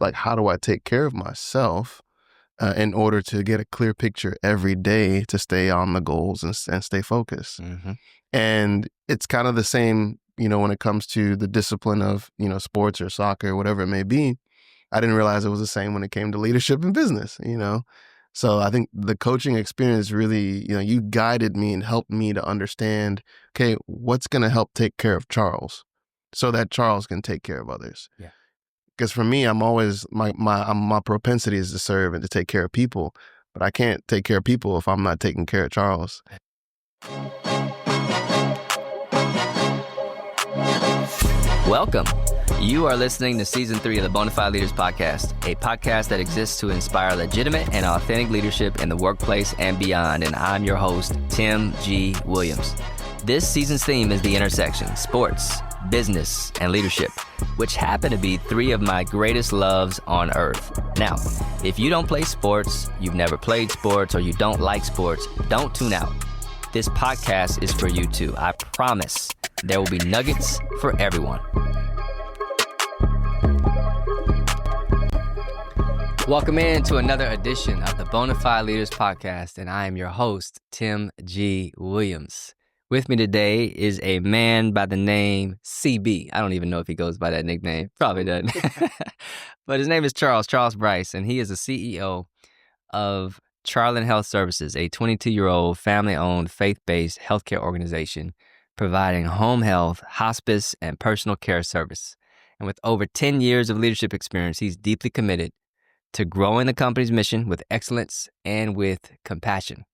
like, how do I take care of myself in order to get a clear picture every day to stay on the goals and stay focused. Mm-hmm. And it's kind of the same, when it comes to the discipline of, sports or soccer or whatever it may be. I didn't realize it was the same when it came to leadership and business, So I think the coaching experience really, you guided me and helped me to understand, okay, what's going to help take care of Charles so that Charles can take care of others. Yeah. Because for me, I'm always, my propensity is to serve and to take care of people, but I can't take care of people if I'm not taking care of Charles. Welcome. You are listening to Season 3 of the Bonafide Leaders Podcast, a podcast that exists to inspire legitimate and authentic leadership in the workplace and beyond. And I'm your host, Tim G. Williams. This season's theme is the intersection, sports, business, and leadership, which happen to be three of my greatest loves on earth. Now, if you don't play sports, you've never played sports, or you don't like sports, don't tune out. This podcast is for you too. I promise there will be nuggets for everyone. Welcome in to another edition of the Bonafide Leaders Podcast, and I am your host, Tim G. Williams. With me today is a man by the name CB. I don't even know if he goes by that nickname. Probably doesn't. But his name is Charles Bryce, and he is the CEO of Charlin Health Services, a 22-year-old family-owned faith-based healthcare organization providing home health, hospice, and personal care service. And with over 10 years of leadership experience, he's deeply committed to growing the company's mission with excellence and with compassion.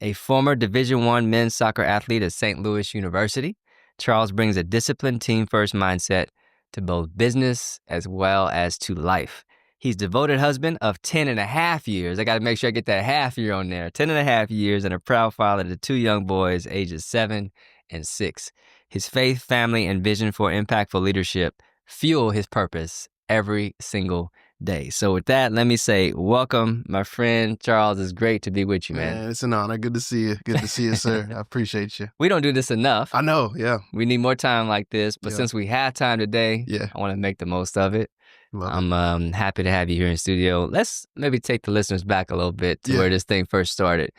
A former Division I men's soccer athlete at St. Louis University, Charles brings a disciplined team-first mindset to both business as well as to life. He's devoted husband of 10 and a half years. I got to make sure I get that half year on there. 10 and a half years and a proud father to two young boys, ages 7 and 6. His faith, family, and vision for impactful leadership fuel his purpose every single day. So with that, let me say welcome, my friend Charles. It's great to be with you, man. It's an honor. Good to see you. Good to see you, sir. I appreciate you. We don't do this enough. I know, yeah. We need more time like this, but since we have time today, I want to make the most of it. I'm happy to have you here in studio. Let's maybe take the listeners back a little bit to where this thing first started.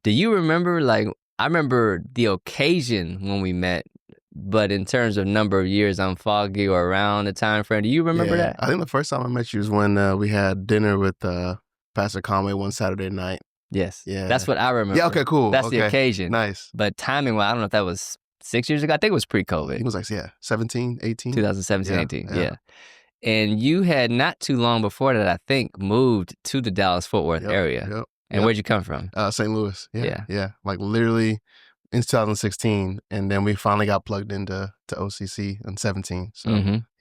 Do you remember, I remember the occasion when we met, but in terms of number of years, I'm foggy or around the time frame. Do you remember that? I think the first time I met you was when we had dinner with Pastor Conway one Saturday night. Yes. Yeah. That's what I remember. Yeah, okay, cool. That's the occasion. Nice. But timing-wise, I don't know if that was 6 years ago. I think it was pre-COVID. It was 17, 18. 2017, 18, yeah. And you had not too long before that, I think, moved to the Dallas-Fort Worth area. Yep. And where'd you come from? St. Louis. Yeah. Like literally in 2016. And then we finally got plugged into OCC in 17. So,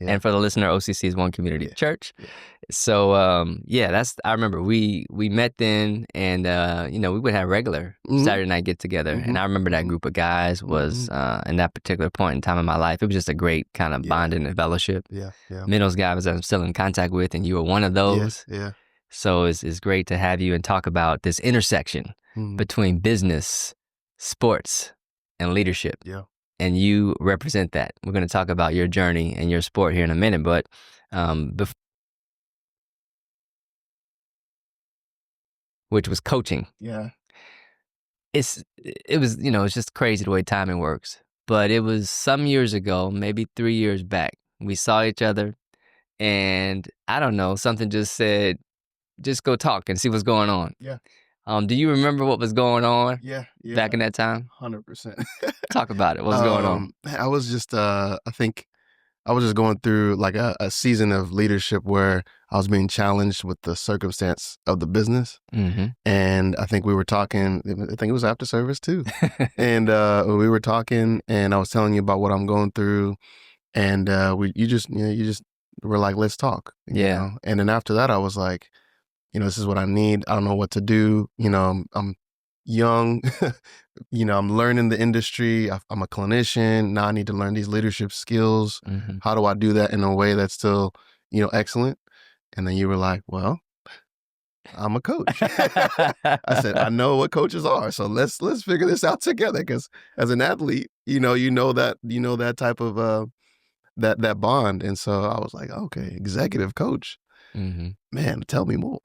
And for the listener, OCC is One Community Church. Yeah. So, I remember we met then and, we would have regular Saturday night get together. And I remember that group of guys was, in that particular point in time in my life, it was just a great kind of bonding and fellowship. Yeah. Many of those guys I'm still in contact with, and you were one of those. Yeah. So it's great to have you and talk about this intersection between business, sports, and leadership. Yeah. And you represent that. We're going to talk about your journey and your sport here in a minute, but which was coaching. Yeah. It was it's just crazy the way timing works. But it was some years ago, maybe 3 years back, we saw each other, and I don't know, something just said, just go talk and see what's going on. Yeah. Do you remember what was going on? Yeah. Back in that time? 100%. Talk about it. What's going on? I was just, I think I was just going through like a season of leadership where I was being challenged with the circumstance of the business. And I think we were talking, I think it was after service too. And we were talking and I was telling you about what I'm going through. And you just were like, let's talk. You know? And then after that, I was like, this is what I need. I don't know what to do. I'm young, I'm learning the industry. I'm a clinician. Now I need to learn these leadership skills. How do I do that in a way that's still, excellent? And then you were like, well, I'm a coach. I said, I know what coaches are. So let's figure this out together. Because as an athlete, you know that type of, that bond. And so I was like, okay, executive coach. Man, tell me more.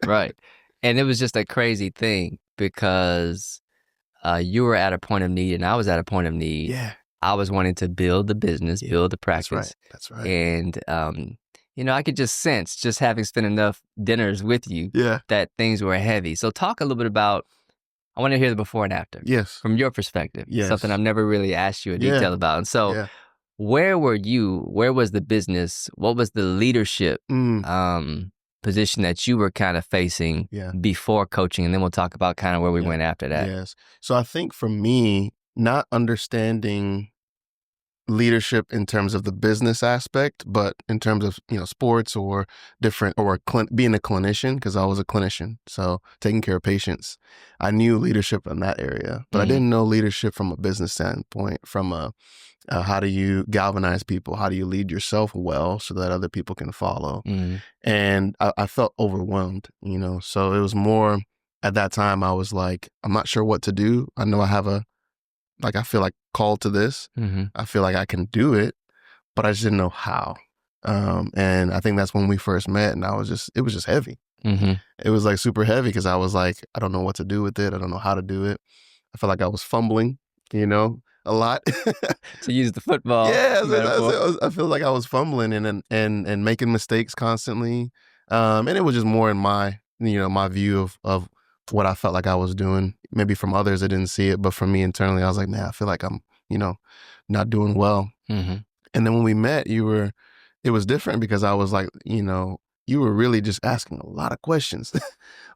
Right. And it was just a crazy thing because you were at a point of need and I was at a point of need. Yeah. I was wanting to build the business, build the practice. That's right. And, I could just sense, just having spent enough dinners with you, that things were heavy. So talk a little bit about, I want to hear the before and after. Yes. From your perspective. Yes. Something I've never really asked you in detail about. And so where were you? Where was the business? What was the leadership position that you were kind of facing before coaching? And then we'll talk about kind of where we went after that. Yes. So I think for me, not understanding leadership in terms of the business aspect, but in terms of, sports or different, or being a clinician, because I was a clinician. So taking care of patients, I knew leadership in that area, but I didn't know leadership from a business standpoint, from how do you galvanize people? How do you lead yourself well so that other people can follow? And I felt overwhelmed, so it was more at that time I was like, I'm not sure what to do. I know I have I feel like called to this. I feel like I can do it, but I just didn't know how. And I think that's when we first met, and it was just heavy. It was like super heavy because I was like, I don't know what to do with it. I don't know how to do it. I felt like I was fumbling, a lot. To use the football. I feel like I was fumbling and making mistakes constantly. And it was just more in my, my view of what I felt like I was doing. Maybe from others, I didn't see it, but for me internally, I was like, man, I feel like I'm, not doing well. And then when we met, it was different because I was like, you were really just asking a lot of questions.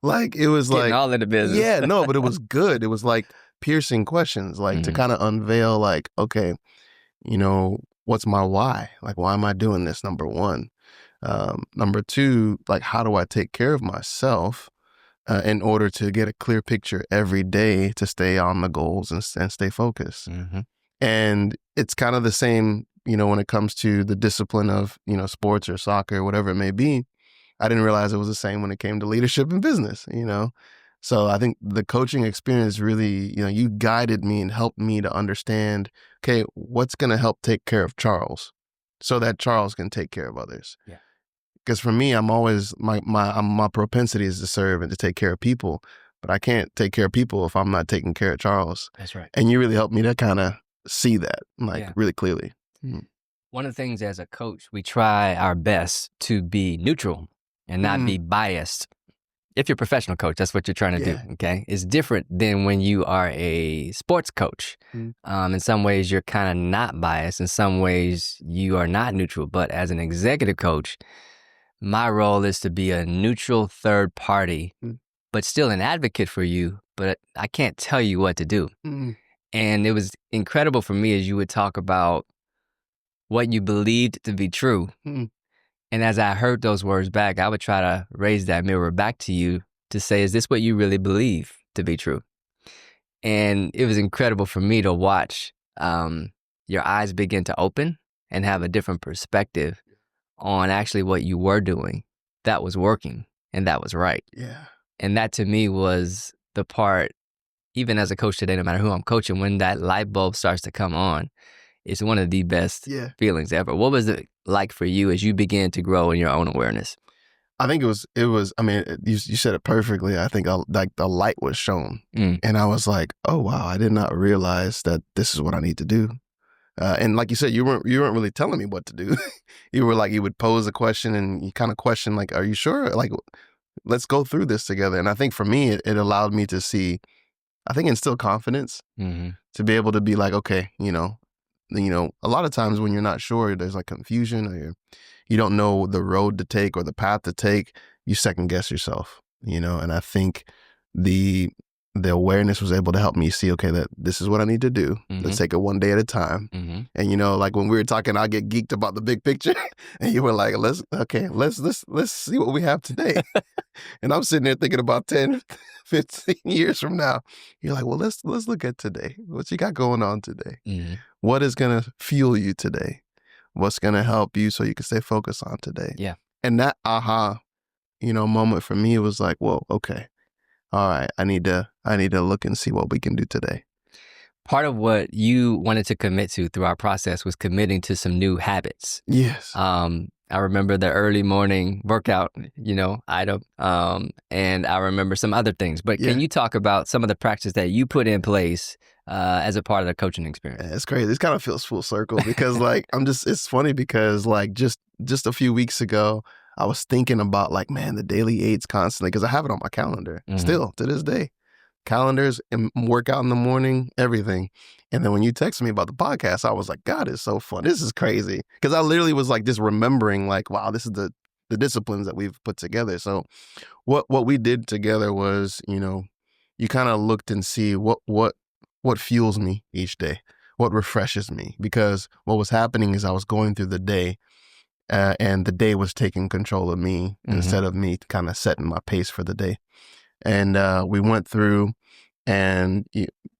Like it was getting all in the business. Yeah, no, but it was good. It was like piercing questions, like to kind of unveil like, okay, what's my why? Like, why am I doing this? Number one. Number two, like, how do I take care of myself in order to get a clear picture every day to stay on the goals and stay focused? And it's kind of the same, when it comes to the discipline of, sports or soccer, whatever it may be. I didn't realize it was the same when it came to leadership and business, So I think the coaching experience really, you guided me and helped me to understand, okay, what's going to help take care of Charles so that Charles can take care of others. Yeah. Because for me, I'm always, my propensity is to serve and to take care of people, but I can't take care of people if I'm not taking care of Charles. That's right. And you really helped me to kind of see that, really clearly. One of the things as a coach, we try our best to be neutral and not be biased. If you're a professional coach, that's what you're trying to do, okay? It's different than when you are a sports coach. In some ways, you're kind of not biased. In some ways, you are not neutral. But as an executive coach, my role is to be a neutral third party, but still an advocate for you, but I can't tell you what to do. And it was incredible for me as you would talk about what you believed to be true. And as I heard those words back, I would try to raise that mirror back to you to say, is this what you really believe to be true? And it was incredible for me to watch your eyes begin to open and have a different perspective on actually what you were doing that was working and that was right. Yeah. And that to me was the part, even as a coach today, no matter who I'm coaching, when that light bulb starts to come on, it's one of the best feelings ever. What was it like for you as you began to grow in your own awareness? I think it was, I mean, you said it perfectly. I think like the light was shown and I was like, oh, wow, I did not realize that this is what I need to do. And like you said, you weren't really telling me what to do. You were like, you would pose a question and you kind of question like, are you sure? Like, let's go through this together. And I think for me, it allowed me to see, I think instill confidence to be able to be like, okay, a lot of times when you're not sure, there's like confusion or you don't know the road to take or the path to take, you second guess yourself, and I think the awareness was able to help me see, okay, that this is what I need to do. Let's take it one day at a time. And, like when we were talking, I get geeked about the big picture and you were like, let's see what we have today. And I'm sitting there thinking about 10, 15 years from now. You're like, well, let's look at today. What you got going on today? What is going to fuel you today? What's going to help you so you can stay focused on today? Yeah. And that aha, moment for me was like, whoa, okay. All right, I need to look and see what we can do today. part of what you wanted to commit to through our process was committing to some new habits. Yes. I remember the early morning workout, item, and I remember some other things. But can you talk about some of the practices that you put in place as a part of the coaching experience? It's crazy. This kind of feels full circle because it's funny because just a few weeks ago, I was thinking about man, the daily 8s constantly because I have it on my calendar still to this day. Calendars and workout in the morning, everything. And then when you texted me about the podcast, I was like, God, it's so fun. This is crazy. Because I literally was just remembering wow, this is the disciplines that we've put together. So what we did together was, you kind of looked and see what fuels me each day, what refreshes me. Because what was happening is I was going through the day and the day was taking control of me instead of me kind of setting my pace for the day. And we went through and,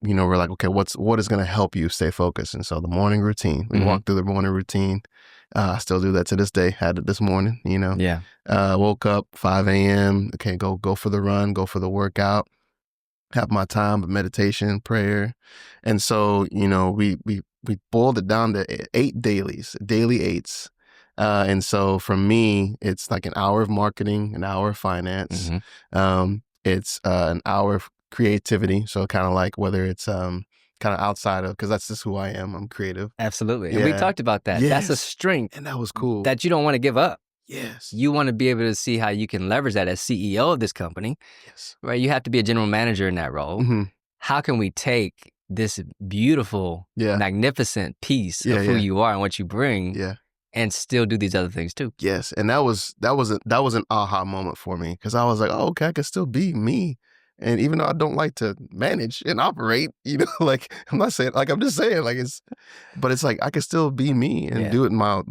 we're like, okay, what is going to help you stay focused? And so the morning routine, we walked through the morning routine. I still do that to this day. Had it this morning, Yeah. Woke up 5 a.m. Okay, go for the run, go for the workout, have my time of meditation, prayer. And so, we boiled it down to 8 daily 8s. And so for me, it's like an hour of marketing, an hour of finance. It's an hour of creativity. So kind of like whether it's kind of outside of, because that's just who I am. I'm creative. Absolutely. And we talked about that. Yes. That's a strength. And that was cool. That you don't want to give up. Yes. You want to be able to see how you can leverage that as CEO of this company. Yes. Right? You have to be a general manager in that role. How can we take this beautiful, magnificent piece of who you are and what you bring and still do these other things too? Yes. And that was an aha moment for me because I was like, oh, okay, I can still be me. And even though I don't like to manage and operate, I'm not saying, I'm just saying, but it's I can still be me and do it in my,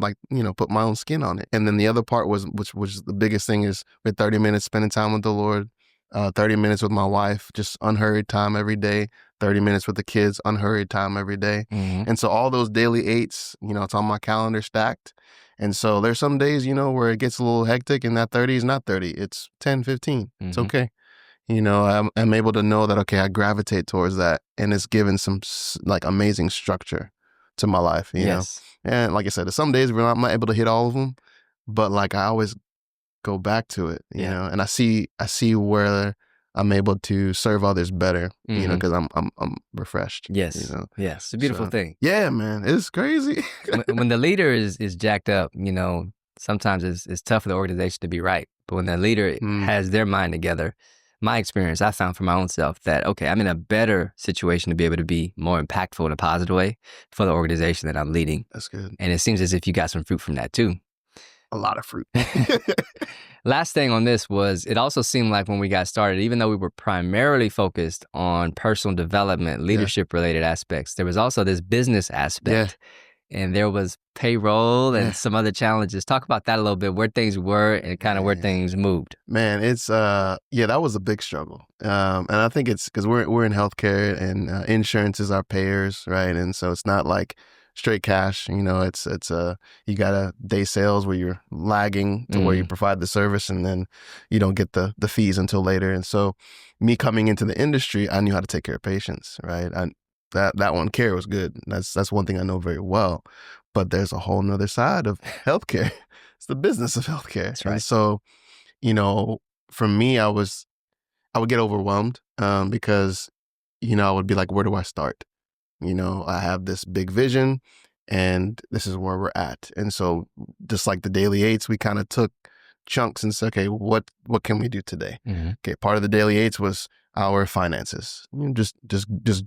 put my own skin on it. And then the other part was, which the biggest thing is with 30 minutes spending time with the Lord, 30 minutes with my wife, just unhurried time every day, 30 minutes with the kids, unhurried time every day. And so all those daily 8s, it's on my calendar stacked. And so there's some days, where it gets a little hectic and that 30 is not 30, it's 10, 15. It's okay. I'm able to know that, okay, I gravitate towards that and it's given some amazing structure to my life, you know? And like I said, there's some days where I'm not able to hit all of them, but I always go back to it, you know, and I see where I'm able to serve others better, because I'm refreshed. Yes. Yes. It's a beautiful thing. Yeah, man. It's crazy. When the leader is jacked up, sometimes it's tough for the organization to be right. But when the leader has their mind together, my experience, I found for my own self that, okay, I'm in a better situation to be able to be more impactful in a positive way for the organization that I'm leading. That's good. And it seems as if you got some fruit from that too. A lot of fruit. Last thing on this was, it also seemed like when we got started, even though we were primarily focused on personal development, leadership related aspects, there was also this business aspect. And there was payroll and some other challenges. Talk about that a little bit, where things were and kind of where things moved. Man, it's that was a big struggle. And I think it's because we're in healthcare and insurance is our payers, right? And so it's not like straight cash. It's you got a day sales where you're lagging to where you provide the service and then you don't get the fees until later. And so me coming into the industry, I knew how to take care of patients, right? That one, care was good. That's one thing I know very well. But there's a whole nother side of healthcare. It's the business of healthcare. That's right. And so, for me, I would get overwhelmed because, I would be like, where do I start? I have this big vision and this is where we're at. And so just like the daily 8s, we kind of took chunks and said, okay, what can we do today? Okay, part of the daily 8s was our finances. Just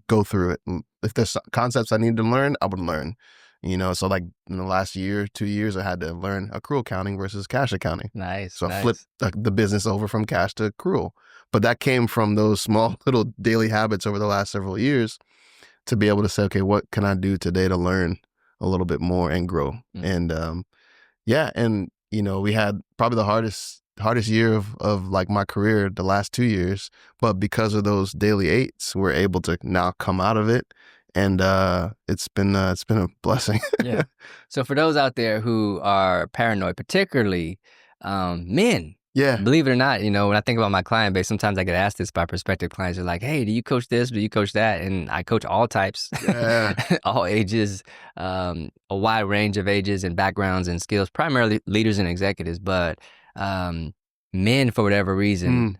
go through it. If there's concepts I need to learn, I would learn. So in the last 2 years, I had to learn accrual accounting versus cash accounting. Nice. So I flipped the business over from cash to accrual. But that came from those small little daily habits over the last several years to be able to say, okay, what can I do today to learn a little bit more and grow? And we had probably the hardest year of my career the last 2 years, but because of those daily 8s, we're able to now come out of it, and it's been a blessing. So for those out there who are paranoid, particularly men, Yeah. Believe it or not, when I think about my client base, sometimes I get asked this by prospective clients. They're like, hey, do you coach this? Do you coach that? And I coach all types, Yeah. all ages, a wide range of ages and backgrounds and skills, primarily leaders and executives. But men, for whatever reason,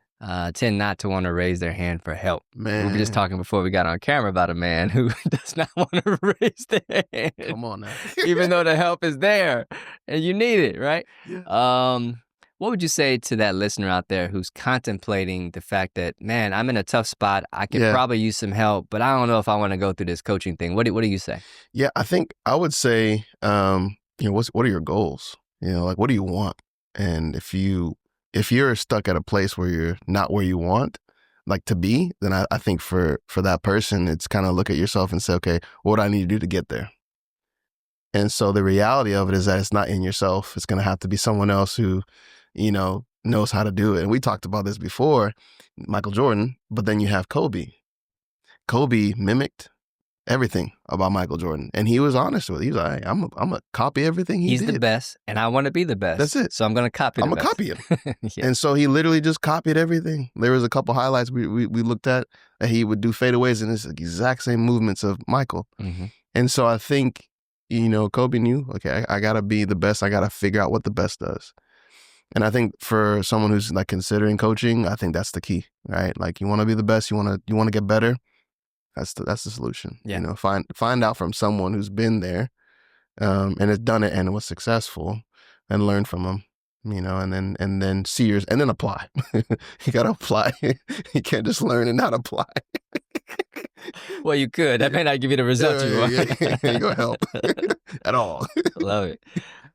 tend not to want to raise their hand for help. Man. We were just talking before we got on camera about a man who does not want to raise their hand. Come on now. Even though the help is there and you need it, right? Yeah. What would you say to that listener out there who's contemplating the fact that, man, I'm in a tough spot. I could probably use some help, but I don't know if I want to go through this coaching thing. What do you say? Yeah, I think I would say, what are your goals? Like, what do you want? And if you're stuck at a place where you're not where you want, like, to be, then I think for that person, it's kind of look at yourself and say, okay, what do I need to do to get there? And so the reality of it is that it's not in yourself. It's going to have to be someone else who, knows how to do it. And we talked about this before, Michael Jordan, but then you have Kobe. Kobe mimicked everything about Michael Jordan. And he was honest with it. He was like, I'm going to copy everything He's did. the best, and I want to be the best. That's it. So I'm going to copy I'm going to copy him. And so he literally just copied everything. There was a couple highlights we looked at that he would do fadeaways and it's the exact same movements of Michael. Mm-hmm. And so I think, Kobe knew, okay, I got to be the best. I got to figure out what the best does. And I think for someone who's like considering coaching, I think that's the key, right? Like, you want to be the best, you want to get better. That's the solution. Yeah. Find out from someone who's been there, and has done it and was successful, and learn from them, and then see yours, and then apply. You got to apply. You can't just learn and not apply. Well, you could. That may not give you the result you want. Yeah, ain't gonna help at all. Love it.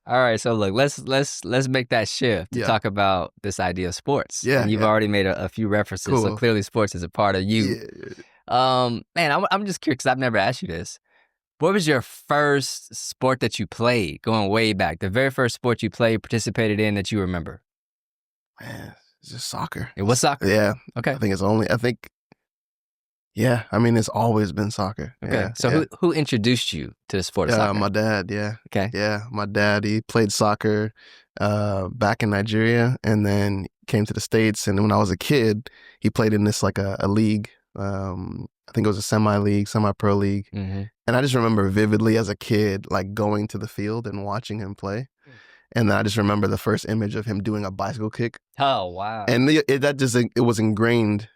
All right, so look, let's make that shift to talk about this idea of sports. Yeah, and you've already made a few references, cool. So clearly sports is a part of you. Yeah. Man, I'm just curious because I've never asked you this. What was your first sport that you played, going way back? The very first sport you played, participated in that you remember? Man, it's just soccer. It was soccer? Yeah. Okay. It's always been soccer. Okay. Yeah, so who introduced you to the sport of soccer? My dad, yeah. Okay. Yeah, my dad, he played soccer back in Nigeria and then came to the States. And when I was a kid, he played in this like a league. I think it was a semi-pro league. Mm-hmm. And I just remember vividly as a kid, like going to the field and watching him play. And then I just remember the first image of him doing a bicycle kick. Oh, wow. And it was ingrained.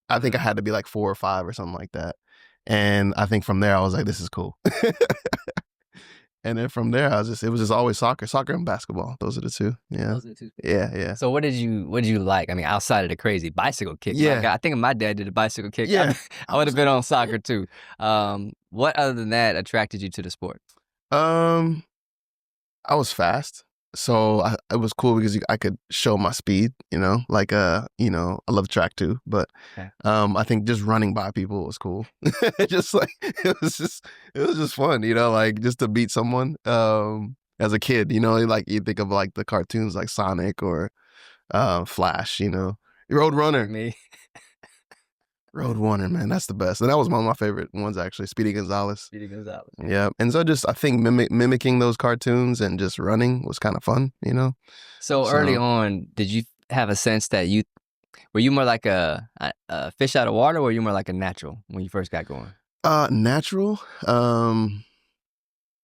I think I had to be like 4 or 5 or something like that. And I think from there, I was like, this is cool. And then from there, it was just always soccer and basketball. Those are the two. Yeah. Those are the two. Yeah. So what did you like? I mean, outside of the crazy bicycle kick. Yeah. I think if my dad did a bicycle kick, yeah. I would have been on soccer too. What other than that attracted you to the sport? I was fast. So it was cool because I could show my speed, I love track too, but I think just running by people was cool. It was just fun, like just to beat someone as a kid, like you think of like the cartoons like Sonic or Flash, Roadrunner. Me. Roadrunner, man, that's the best. And that was one of my favorite ones, actually, Speedy Gonzalez. Yeah. And so I think mimicking those cartoons and just running was kind of fun, So early on, did you have a sense that were you more like a fish out of water, or were you more like a natural when you first got going? Natural.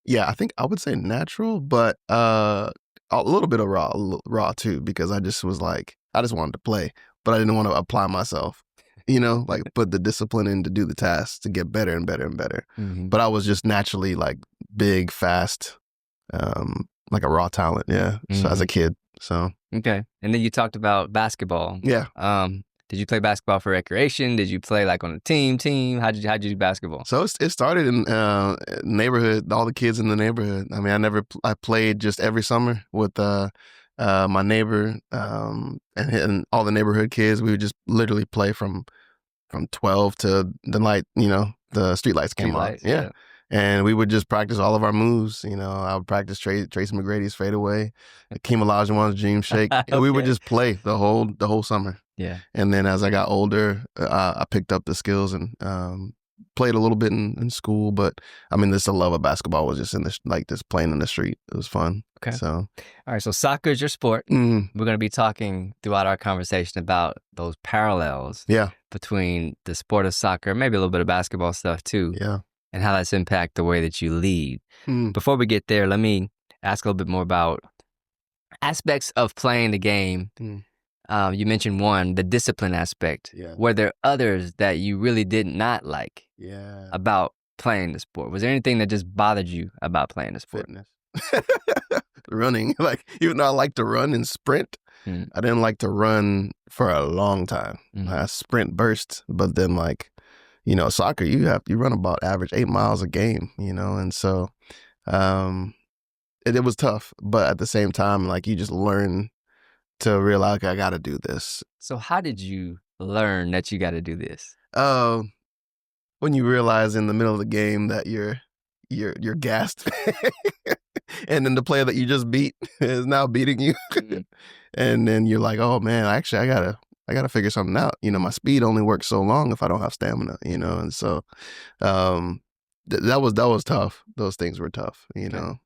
Yeah, I think I would say natural, but a little bit of raw too, because I just was like, I just wanted to play, but I didn't want to apply myself. Like put the discipline in to do the tasks to get better and better and better. Mm-hmm. But I was just naturally like big, fast, like a raw talent. Yeah. Mm-hmm. So as a kid. So. Okay. And then you talked about basketball. Yeah. Did you play basketball for recreation? Did you play like on a team? How'd you do basketball? So it started in neighborhood, all the kids in the neighborhood. I mean, I played just every summer with my neighbor and all the neighborhood kids. We would just literally play from 12 to the light, the street lights came on. Yeah. And we would just practice all of our moves. I would practice Tracy McGrady's fadeaway, Hakeem Olajuwon's dream shake. Okay. And we would just play the whole summer. Yeah. And then as I got older, I picked up the skills and played a little bit in school, but I mean, this the love of basketball was just in this, like just playing in the street. It was fun. Okay. So, all right. So soccer is your sport. We're going to be talking throughout our conversation about those parallels between the sport of soccer, maybe a little bit of basketball stuff too. Yeah. And how that's impact the way that you lead. Before we get there, let me ask a little bit more about aspects of playing the game. You mentioned one, the discipline aspect. Yeah. Were there others that you really did not like about playing the sport? Was there anything that just bothered you about playing the sport? Fitness. Running. Like, even though I like to run and sprint, I didn't like to run for a long time. I sprint bursts, but then like, you know, soccer, you run about average 8 miles a game, you know, and so it was tough, but at the same time, like, you just learn to realize, okay, I got to do this. So how did you learn that you got to do this? When you realize in the middle of the game that you're gassed, and then the player that you just beat is now beating you, and then you're like, oh man, actually, I gotta figure something out. You know, my speed only works so long if I don't have stamina. You know, and so that was tough. Those things were tough. You know.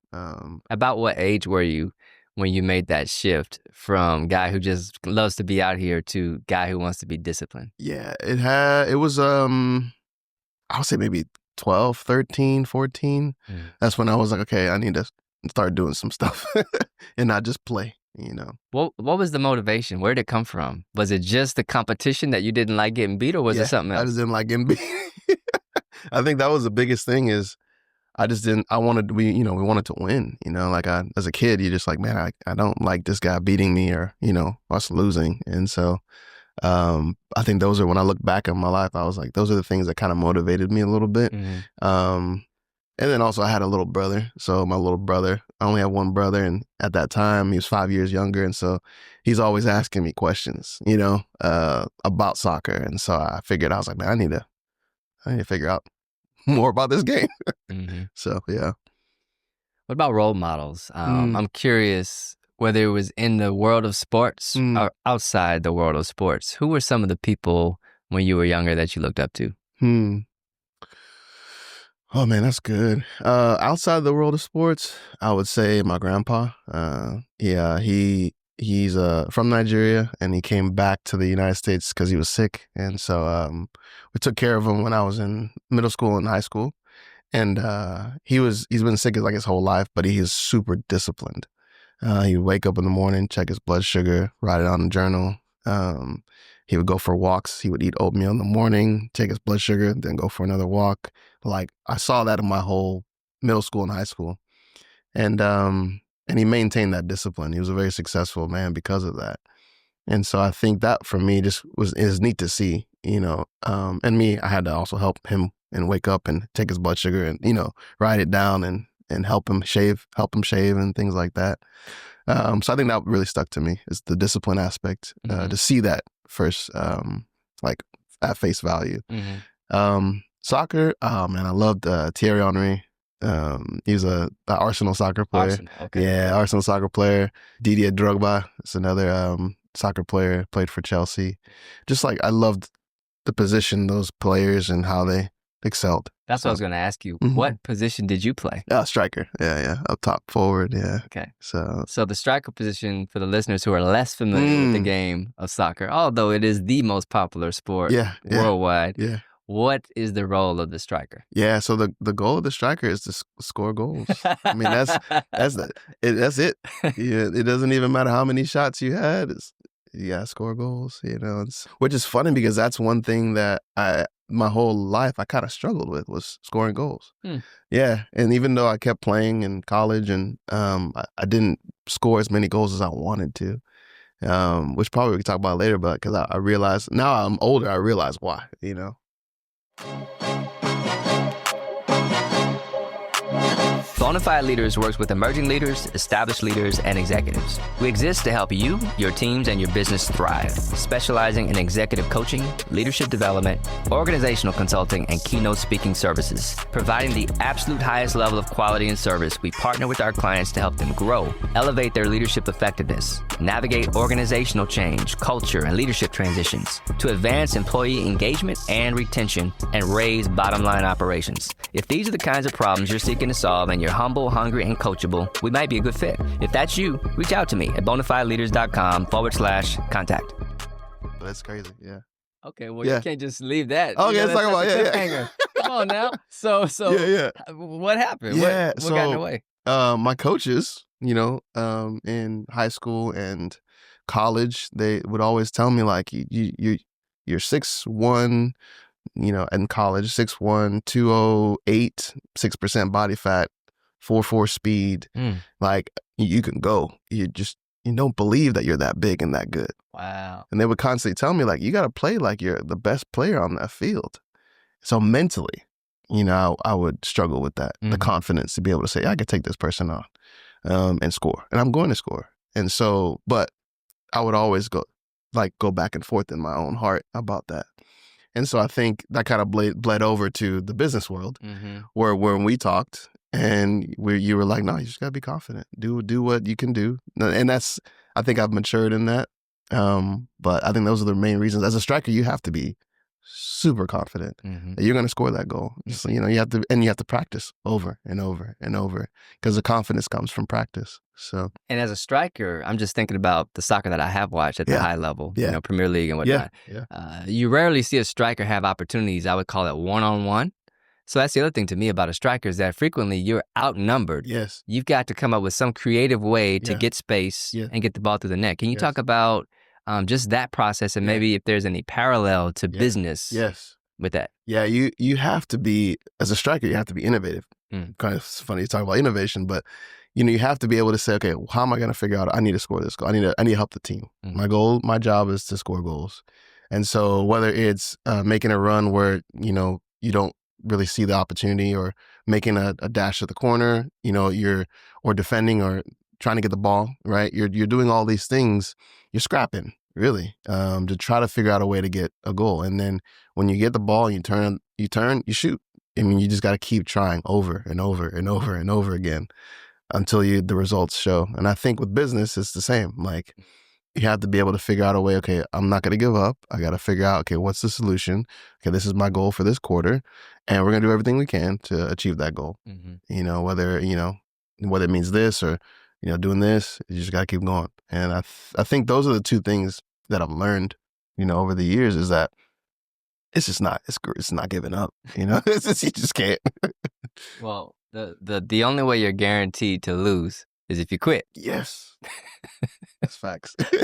About what age were you when you made that shift from guy who just loves to be out here to guy who wants to be disciplined? Yeah, it was I would say maybe 12, 13, 14. That's when I was like, okay, I need to start doing some stuff and not just play, you know. What was the motivation? Where did it come from? Was it just the competition that you didn't like getting beat, or was it something else? I just didn't like getting beat. I think that was the biggest thing is we wanted to win, you know, like as a kid, you're just like, man, I don't like this guy beating me or, you know, us losing. And so I think those are, when I look back on my life, I was like, those are the things that kind of motivated me a little bit. And then also I had a little brother. So my little brother, I only had one brother. And at that time, he was 5 years younger. And so he's always asking me questions, you know, about soccer. And so I figured, I was like, man, I need to figure out more about this game. So, yeah. What about role models? I'm curious whether it was in the world of sports or outside the world of sports. Who were some of the people when you were younger that you looked up to? Oh man, that's good. Outside the world of sports, I would say my grandpa. He's from Nigeria, and he came back to the United States because he was sick, and so we took care of him when I was in middle school and high school. And he's been sick like his whole life, but he is super disciplined. He would wake up in the morning, check his blood sugar, write it on a journal. He would go for walks. He would eat oatmeal in the morning, take his blood sugar, then go for another walk. Like, I saw that in my whole middle school and high school. And he maintained that discipline. He was a very successful man because of that. And so I think that for me is neat to see, you know. And me, I had to also help him and wake up and take his blood sugar and, you know, write it down and help him shave and things like that. So I think that really stuck to me, is the discipline aspect, to see that first, like at face value. Soccer, oh man, I loved Thierry Henry. He was a Arsenal soccer player. Arsenal, okay. Yeah, Arsenal soccer player. Didier Drogba is another soccer player, played for Chelsea. Just like, I loved the position, those players, and how they excelled. That's what I was going to ask you. What position did you play? Striker. Yeah. Up top, forward. Yeah. Okay. So the striker position, for the listeners who are less familiar with the game of soccer, although it is the most popular sport worldwide. Yeah. What is the role of the striker? Yeah. So the goal of the striker is to score goals. I mean, that's it. Yeah, it doesn't even matter how many shots you had. You gotta score goals. You know, which is funny because that's one thing that my whole life I kind of struggled with, was scoring goals. Yeah, and even though I kept playing in college, and I didn't score as many goals as I wanted to, which probably we can talk about later. But because I realized, now I'm older, I realize why. You know. Bonafide Leaders works with emerging leaders, established leaders, and executives. We exist to help you, your teams, and your business thrive, specializing in executive coaching, leadership development, organizational consulting, and keynote speaking services. Providing the absolute highest level of quality and service, we partner with our clients to help them grow, elevate their leadership effectiveness, navigate organizational change, culture, and leadership transitions, to advance employee engagement and retention, and raise bottom-line operations. If these are the kinds of problems you're seeking to solve and you're humble, hungry, and coachable, we might be a good fit. If that's you, reach out to me at bonafideleaders.com/contact. That's crazy. Yeah. Okay, well, you can't just leave that. Okay, let's talk about cliffhanger. Come on now. So what happened? Yeah. What got in the way? My coaches, in high school and college, they would always tell me like, you're 6'1", in college, 6'1", 208, 6% body fat, 4.4 speed. Like you can go. You don't believe that you're that big and that good. Wow. And they would constantly tell me like, you got to play like you're the best player on that field. So mentally, I would struggle with that, the confidence to be able to say, I could take this person on and score. And I'm going to score. And so, but I would always go back and forth in my own heart about that. And so I think that kind of bled over to the business world, where when we talked and you were like, no, you just got to be confident. Do what you can do. And I think I've matured in that. But I think those are the main reasons. As a striker, you have to be super confident that you're going to score that goal. So, you have to practice over and over and over, because the confidence comes from practice. So, and as a striker, I'm just thinking about the soccer that I have watched at the high level, Premier League and whatnot. You rarely see a striker have opportunities. I would call it one-on-one. So that's the other thing to me about a striker, is that frequently you're outnumbered. Yes. You've got to come up with some creative way to get space and get the ball through the net. Can you talk about just that process, and maybe if there's any parallel to business with that? Yeah, you have to be, as a striker, you have to be innovative. Kind of funny to talk about innovation, but you have to be able to say, okay, how am I going to figure out, I need to score this goal. I need to help the team. My job is to score goals. And so whether it's making a run where, you don't really see the opportunity, or making a dash at the corner, or defending, or trying to get the ball, right? You're doing all these things. You're scrapping, really, to try to figure out a way to get a goal. And then when you get the ball, you turn, you shoot. I mean, you just got to keep trying over and over and over and over again until the results show. And I think with business, it's the same. Like, you have to be able to figure out a way, okay, I'm not going to give up. I got to figure out, okay, what's the solution? Okay, this is my goal for this quarter, and we're going to do everything we can to achieve that goal. Whether it means this or, doing this, you just got to keep going. And I think those are the two things that I've learned, over the years, is that it's not giving up, it's just, you just can't. Well, the only way you're guaranteed to lose is if you quit. Yes. That's facts. You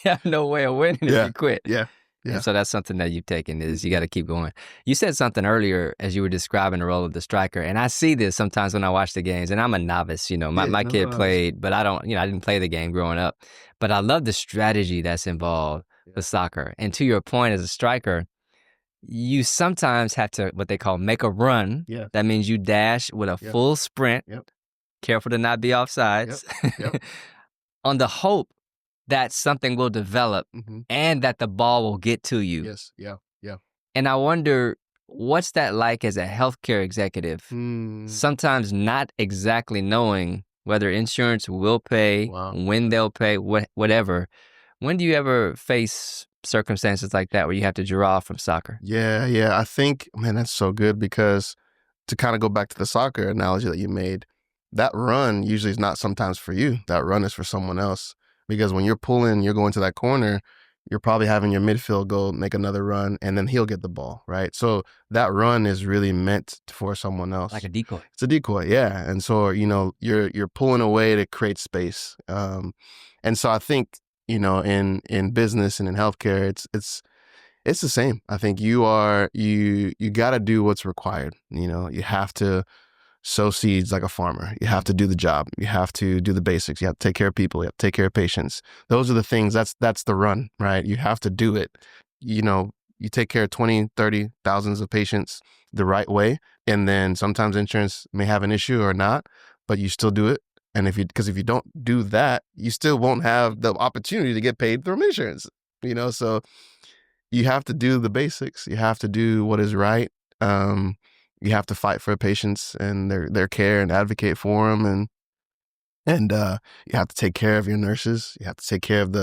have no way of winning if you quit. Yeah. And so that's something that you've taken, is you got to keep going. You said something earlier as you were describing the role of the striker, and I see this sometimes when I watch the games, and I'm a novice, my kid played, but I didn't play the game growing up, but I love the strategy that's involved with soccer. And to your point, as a striker, you sometimes have to, what they call, make a run. Yeah. That means you dash with a full sprint, careful to not be offsides, on the hope that something will develop and that the ball will get to you. Yes, yeah. And I wonder, what's that like as a healthcare executive? Sometimes not exactly knowing whether insurance will pay, when they'll pay, whatever. When do you ever face circumstances like that where you have to draw from soccer? Yeah. I think, man, that's so good, because to kind of go back to the soccer analogy that you made, that run usually is not sometimes for you. That run is for someone else. Because when you're pulling, you're going to that corner, you're probably having your midfield go make another run, and then he'll get the ball, right? So that run is really meant for someone else. Like a decoy. It's a decoy, yeah. And so, you're pulling away to create space. And so I think, in business and in healthcare, it's the same. I think you got to do what's required. You have to sow seeds like a farmer. You have to do the job. You have to do the basics. You have to take care of people. You have to take care of patients. Those are the things. That's the run, right? You have to do it. You take care of 20, 30 thousands of patients the right way. And then sometimes insurance may have an issue or not, but you still do it. And because if you don't do that, you still won't have the opportunity to get paid from insurance, so you have to do the basics. You have to do what is right. You have to fight for patients and their care and advocate for them. And you have to take care of your nurses. You have to take care of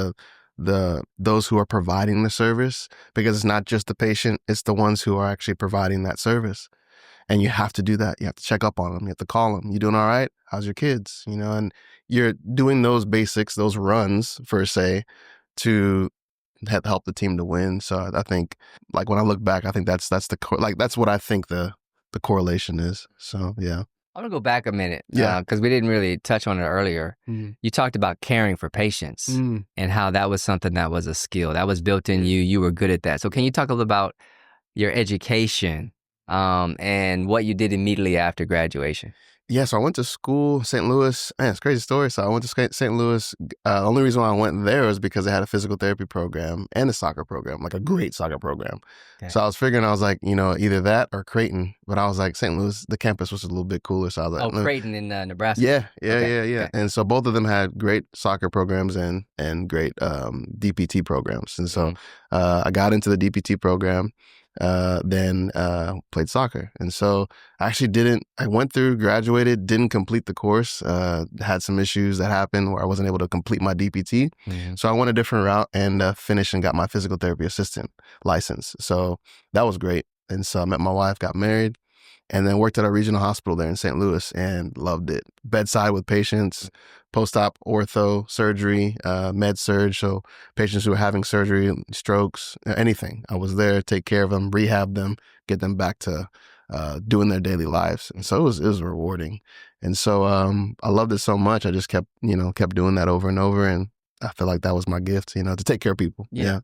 those who are providing the service, because it's not just the patient, it's the ones who are actually providing that service. And you have to do that. You have to check up on them. You have to call them. You doing all right? How's your kids? And you're doing those basics, those runs, per se, to help the team to win. So I think, like, when I look back, I think that's what I think the correlation is. So yeah. I want to go back a minute, Yeah, because we didn't really touch on it earlier. You talked about caring for patients and how that was something that was a skill that was built in you. You were good at that. So can you talk a little about your education and what you did immediately after graduation? Yeah, so I went to school, St. Louis. Man, it's a crazy story. So I went to St. Louis. The only reason why I went there was because they had a physical therapy program and a soccer program, like a great soccer program. Okay. So I was figuring, I was like, either that or Creighton. But I was like, St. Louis, the campus was a little bit cooler. So I was like, Creighton in Nebraska. Yeah. Okay. And so both of them had great soccer programs and great DPT programs. And so I got into the DPT program. Then played soccer. And so I went through, graduated, didn't complete the course, had some issues that happened where I wasn't able to complete my DPT. So I went a different route and finished and got my physical therapy assistant license. So that was great. And so I met my wife, got married, and then worked at a regional hospital there in St. Louis and loved it. Bedside with patients, post-op ortho, surgery, med surg, so patients who are having surgery, strokes, anything. I was there to take care of them, rehab them, get them back to doing their daily lives. And so it was rewarding. And so I loved it so much. I just kept doing that over and over. And I feel like that was my gift, to take care of people. Yeah.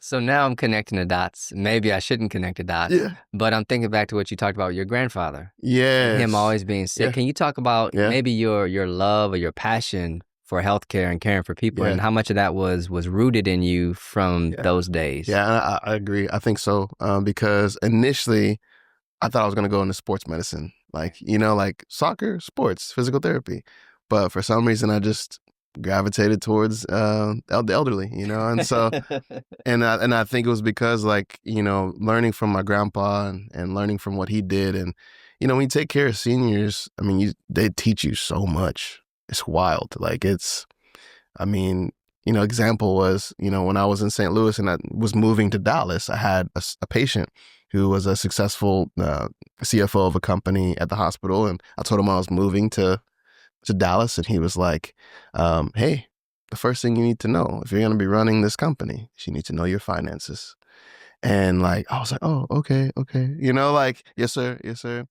So now I'm connecting the dots. Maybe I shouldn't connect the dots, but I'm thinking back to what you talked about with your grandfather. Yes. Him always being sick. Yeah. Can you talk about maybe your love or your passion for healthcare and caring for people, and how much of that was rooted in you from those days? Yeah, I agree. I think so, because initially I thought I was going to go into sports medicine, like soccer, sports, physical therapy. But for some reason, I just gravitated towards the elderly, and so and I think it was because, learning from my grandpa and learning from what he did, and when you take care of seniors, I mean, they teach you so much. It's wild. Example was, when I was in St. Louis and I was moving to Dallas, I had a patient who was a successful CFO of a company at the hospital, and I told him I was moving to Dallas, and he was like, hey, the first thing you need to know if you're going to be running this company is you need to know your finances. And I was like, oh, okay. Yes, sir.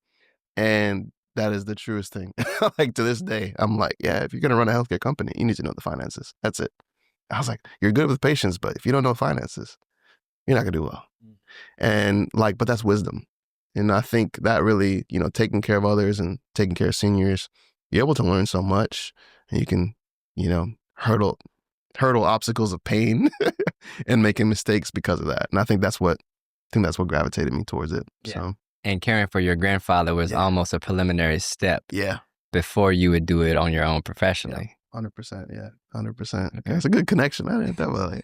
And that is the truest thing. To this day, I'm like, yeah, if you're going to run a healthcare company, you need to know the finances. That's it. I was like, you're good with patients, but if you don't know finances, you're not going to do well. And but that's wisdom. And I think that really, taking care of others and taking care of seniors, you're able to learn so much, and you can, hurdle obstacles of pain and making mistakes because of that. And I think that's what gravitated me towards it. Yeah. So. And caring for your grandfather was almost a preliminary step. Yeah. Before you would do it on your own professionally. 100%. Yeah. 100%. Okay. It's a good connection. I didn't that well.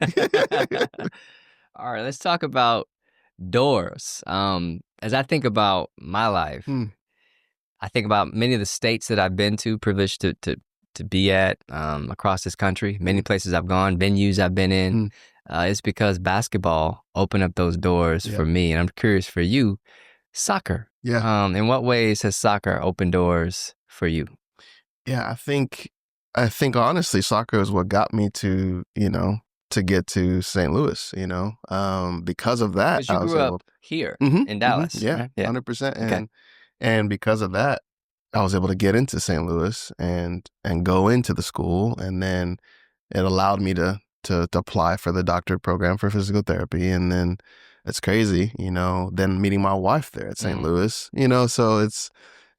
All right. Let's talk about doors. As I think about my life, I think about many of the states that I've been to, privileged to be at across this country, many places I've gone, venues I've been in. It's because basketball opened up those doors for me. And I'm curious for you, soccer. Yeah. In what ways has soccer opened doors for you? Yeah, I think honestly, soccer is what got me to, to get to St. Louis, because of that. Because you grew up here in Dallas. Yeah, 100%. And because of that, I was able to get into St. Louis and go into the school. And then it allowed me to apply for the doctorate program for physical therapy. And then it's crazy, then meeting my wife there at St. Louis, so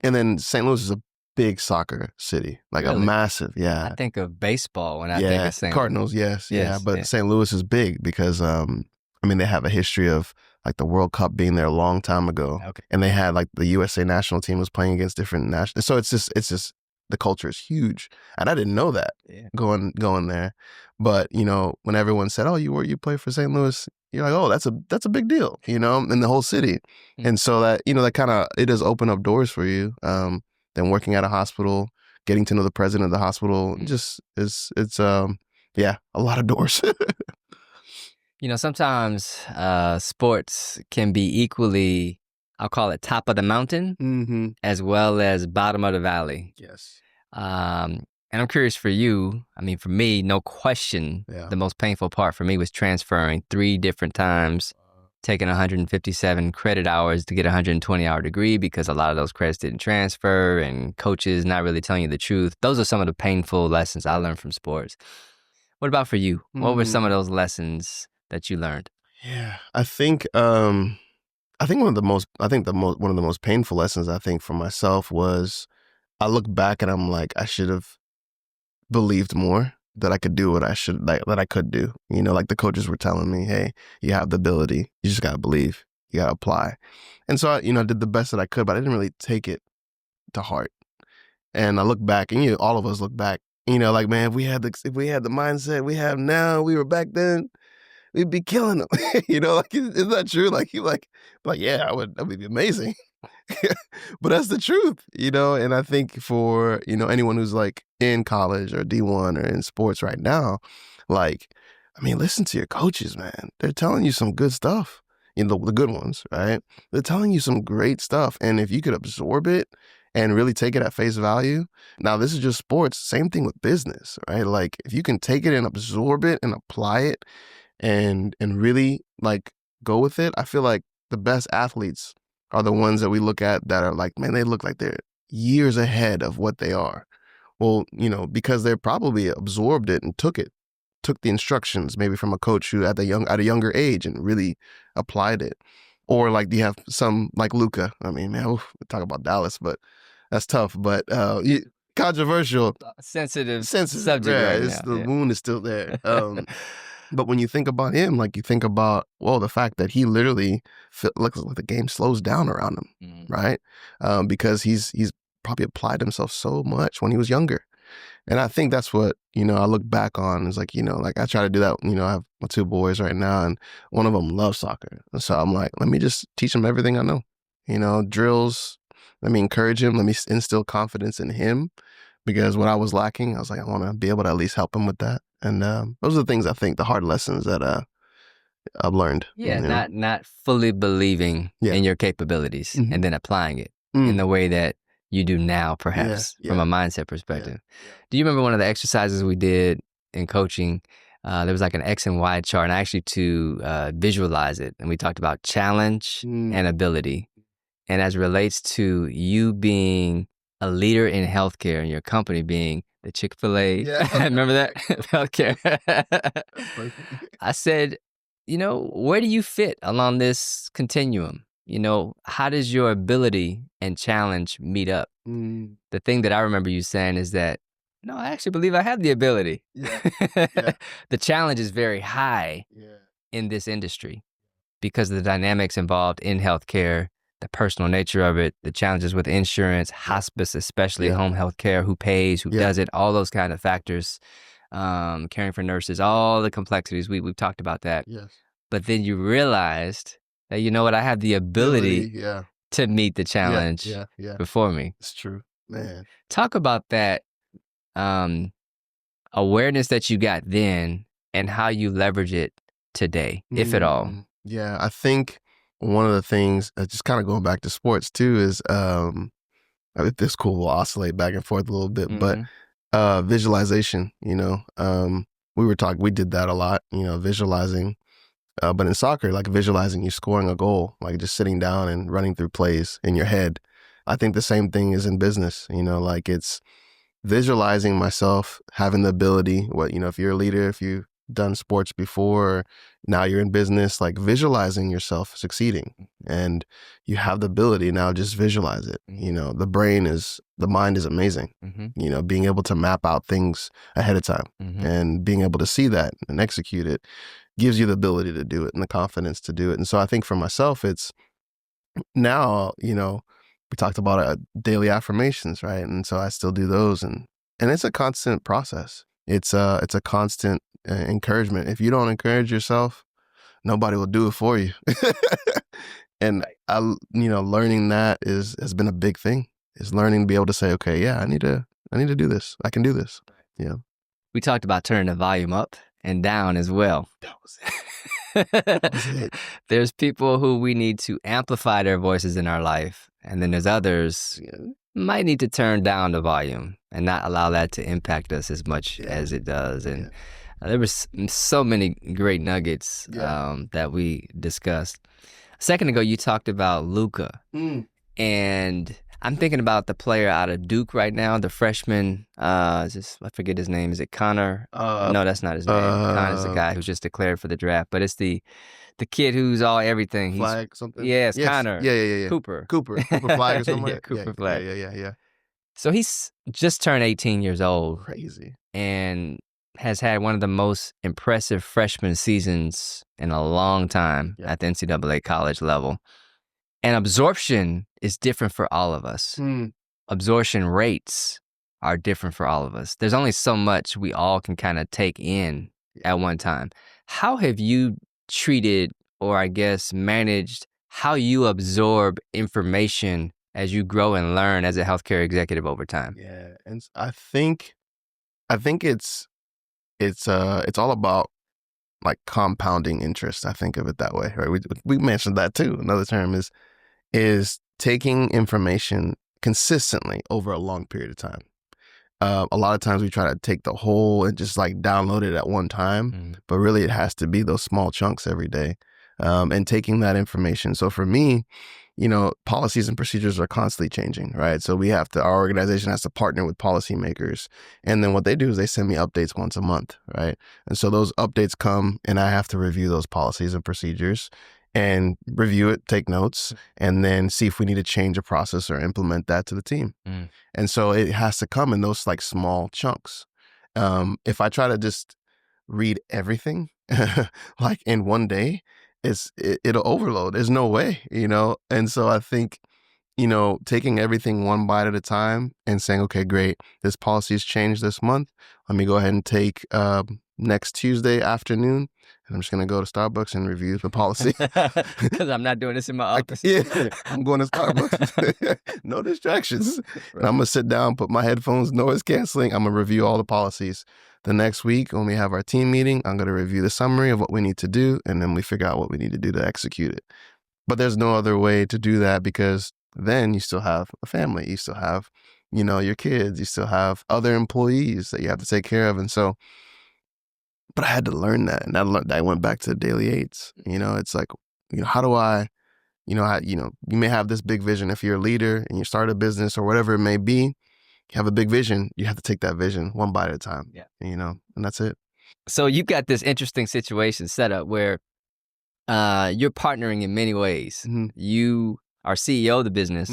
and then St. Louis is a big soccer city, a massive, I think of baseball when I think of St. Cardinals, yes. But St. Louis is big because, they have a history of like the World Cup being there a long time ago. Okay. And they had like the USA national team was playing against different national. So it's just the culture is huge. And I didn't know that going there. But, when everyone said, oh, you play for St. Louis, you're like, oh, that's a big deal, in the whole city. And so that, that kind of, it does open up doors for you. Then working at a hospital, getting to know the president of the hospital, just it's a lot of doors. Sometimes sports can be equally, I'll call it top of the mountain, as well as bottom of the valley. Yes. And I'm curious for you, for me, no question, the most painful part for me was transferring 3 different times, taking 157 credit hours to get a 120-hour degree because a lot of those credits didn't transfer and coaches not really telling you the truth. Those are some of the painful lessons I learned from sports. What about for you? What were some of those lessons that you learned? Yeah, I think one of the most painful lessons I think for myself was I look back and I'm like, I should have believed more that I could do what that I could do. Like the coaches were telling me, hey, you have the ability. You just got to believe. You got to apply. And so I did the best that I could, but I didn't really take it to heart. And I look back and all of us look back, like, man, if we had the mindset we have now, we were back then, we'd be killing them. Like, is that true? Like, yeah, that would be amazing. But that's the truth, and I think for, anyone who's like in college or D1 or in sports right now, like, listen to your coaches, man. They're telling you some good stuff, the good ones, right? They're telling you some great stuff. And if you could absorb it and really take it at face value. Now, this is just sports. Same thing with business, right? Like, if you can take it and absorb it and apply it and really like go with it, I feel like the best athletes are the ones that we look at that are like, man, they look like they're years ahead of what they are. Well, because they probably absorbed it and took the instructions maybe from a coach who at a younger age and really applied it. Or like you have some like Luka. Man, we talk about Dallas, but that's tough. But controversial, sensitive subject right now. The wound is still there. But when you think about him, like you think about, the fact that he literally looks like the game slows down around him, right? Because he's probably applied himself so much when he was younger. And I think that's what, I look back on is like, like I try to do that. I have my 2 boys right now and one of them loves soccer. And so I'm like, let me just teach him everything I know, drills. Let me encourage him. Let me instill confidence in him. Because what I was lacking, I was like, I want to be able to at least help him with that. And those are the things I think, the hard lessons that I've learned. Yeah, not fully believing in your capabilities and then applying it in the way that you do now, perhaps, from a mindset perspective. Yeah. Do you remember one of the exercises we did in coaching? There was like an X and Y chart, and actually to visualize it. And we talked about challenge and ability. And as it relates to you being a leader in healthcare and your company being the Chick-fil-A. Yeah. Remember that? Healthcare. I said, where do you fit along this continuum? How does your ability and challenge meet up? The thing that I remember you saying is that, no, I actually believe I have the ability. Yeah. The challenge is very high in this industry because of the dynamics involved in healthcare, the personal nature of it, the challenges with insurance, hospice, especially home health care, who pays, who does it, all those kind of factors, caring for nurses, all the complexities. We've talked about that. Yes. But then you realized that, I have the ability to meet the challenge before me. It's true, man. Talk about that awareness that you got then and how you leverage it today, if at all. Yeah, I think one of the things, just kind of going back to sports too, is this cool will oscillate back and forth a little bit, but visualization. We did that a lot. Visualizing, but in soccer, like visualizing you scoring a goal, like just sitting down and running through plays in your head. I think the same thing is in business. Like it's visualizing myself having the ability. If you're a leader, if you've done sports before, now you're in business, like visualizing yourself succeeding, and you have the ability now, just visualize it. The mind is amazing. Being able to map out things ahead of time and being able to see that and execute it gives you the ability to do it and the confidence to do it. And so I think for myself, it's now, we talked about daily affirmations, right? And so I still do those, and it's a constant process. It's a constant encouragement. If you don't encourage yourself, nobody will do it for you. And learning that has been a big thing. Is learning to be able to say, okay, yeah, I need to do this. I can do this. Yeah. We talked about turning the volume up and down as well. That was it. There's people who we need to amplify their voices in our life, and then there's others might need to turn down the volume and not allow that to impact us as much as it does. And there was so many great nuggets that we discussed. A second ago, you talked about Luka, and I'm thinking about the player out of Duke right now, the freshman. I forget his name. Is it Connor? No, that's not his name. Connor's the guy who's just declared for the draft, but it's the kid who's all everything. Flag something? Yes, Connor. Yeah. Cooper Flag or something like that? Cooper Flag. Yeah. So he's just turned 18 years old. Crazy. And has had one of the most impressive freshman seasons in a long time at the NCAA college level. And absorption is different for all of us. Absorption rates are different for all of us. There's only so much we all can kind of take in at one time. How have you treated, or I guess managed, how you absorb information as you grow and learn as a healthcare executive over time? Yeah, and I think it's all about like compounding interest. I think of it that way, right? We mentioned that too. Another term is taking information consistently over a long period of time. A lot of times we try to take the whole and just like download it at one time, but really it has to be those small chunks every day, and taking that information. So for me, policies and procedures are constantly changing, right? So our organization has to partner with policymakers. And then what they do is they send me updates once a month, right? And so those updates come and I have to review those policies and procedures and review it, take notes, and then see if we need to change a process or implement that to the team. And so it has to come in those like small chunks. If I try to just read everything like in one day, it'll overload. There's no way, And so I think, taking everything one bite at a time and saying, okay, great, this policy's changed this month. Let me go ahead and take next Tuesday afternoon, and I'm just going to go to Starbucks and review the policy. Because I'm not doing this in my office. I'm going to Starbucks. No distractions. Right. And I'm going to sit down, put my headphones, noise canceling. I'm going to review all the policies. The next week, when we have our team meeting, I'm going to review the summary of what we need to do, and then we figure out what we need to do to execute it. But there's no other way to do that, because then you still have a family. You still have, your kids. You still have other employees that you have to take care of. And so, but I had to learn that. And I went back to the daily aids. It's like, how do I, you may have this big vision. If you're a leader and you start a business or whatever it may be, you have a big vision, you have to take that vision one bite at a time, and that's it. So you've got this interesting situation set up where you're partnering in many ways. You are CEO of the business,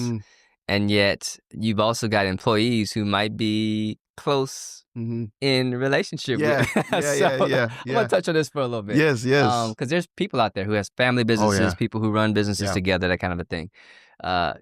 and yet you've also got employees who might be close in relationship with. Yeah. I want to touch on this for a little bit. Yes. Because there's people out there who has family businesses, people who run businesses together, that kind of a thing.